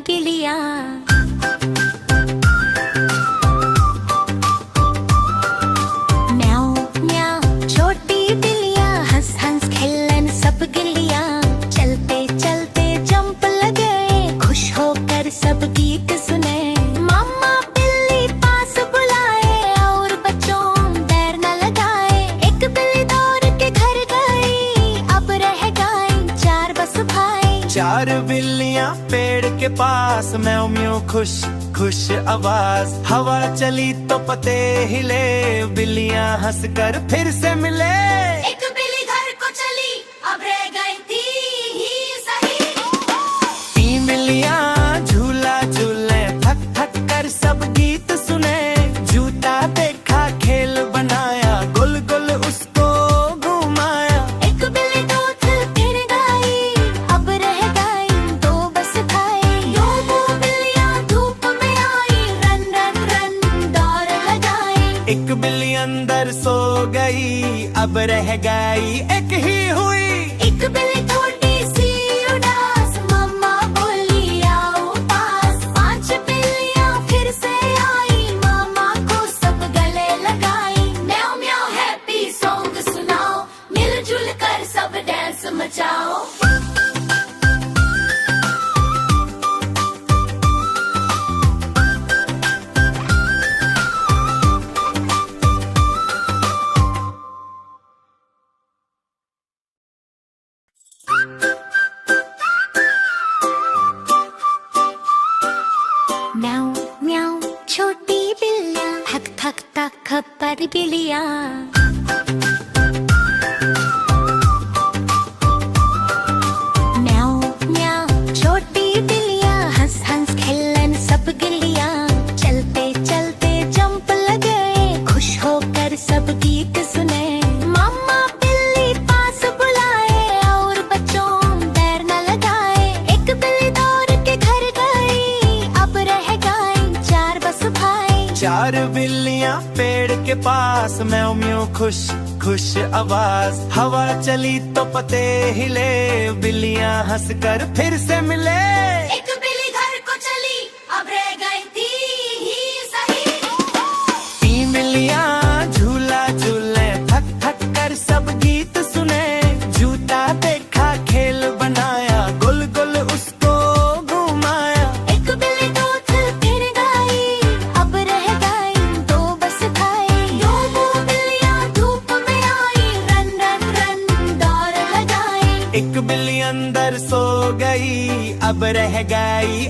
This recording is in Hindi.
बिल्लियाँ। म्याऊं म्याऊं छोटी बिल्लियाँ, हंस हंस खेलन सब गिल्लियाँ। चलते चलते जंप लगे, खुश होकर सब गीत सुने। मम्मा बिल्ली पास बुलाए और बच्चों देर न लगाए। एक बिल्ली दौड़ के घर गई, अब रह गए चार बस भाई। चार बिल्लियाँ पेड़ के पास, म्याऊं म्याऊं खुश खुश आवाज। हवा चली तो पत्ते हिले, बिल्लियाँ हंसकर फिर से मिले। एक बिल्ली घर को चली, अब रह गई थी ही सही। तीन बिल्लियाँ झूला झूले, थक थक कर सब गीत सुने। जूता देखा खेल बनाया, गुल गुल उसको घुमाया। एक बिल्ली दूध फिर गई, अब रह गई दो बस भाई। दो बिल्लियाँ धूप में आई, रन रन रन दौड़ लगाई। एक बिल्ली अंदर सो गई, अब रह गई एक ही हुई। एक बिल्ली थोड़ी सी उदास, मम्मा बोली आओ पास। पांच बिल्लियाँ फिर से आई, मामा को सब गले लगाई। म्याऊं म्याऊं हैप्पी सॉन्ग सुनाओ, मिलजुल कर सब डांस मचाओ। म्याऊं म्याऊं छोटी बिल्लियाँ, थक थक थक खप्पर बिल्लियाँ। म्याऊं म्याऊं छोटी बिल्लियाँ, हंस हंस खेलन सब गिल्लियाँ। चलते चलते जंप लगे, खुश होकर सब गीत सुने। मम्मा बिल्ली पास बुलाए और बच्चों देर न लगाए। एक बिल्ली दौड़ के घर गई, अब रह गए चार बस भाई। चार बिल्लियाँ पेड़ के पास, म्याऊं म्याऊं खुश खुश आवाज। हवा चली तो पत्ते हिले, बिल्लियाँ हंसकर फिर से मिले। एक बिल्ली घर को चली, अब रह गई थी ही सही। तीन बिल्लियाँ झूला झूले, थक थक कर सब गीत सुने। जूता देखा खेल बनाया, गुल गुल उसको घुमाया। एक बिल्ली दूध फिर गई, अब रह गई दो बस भाई। दो बिल्लियाँ धूप में आई, रन रन रन दौड़ लगाई। एक बिल्ली अंदर सो गई, अब रह गई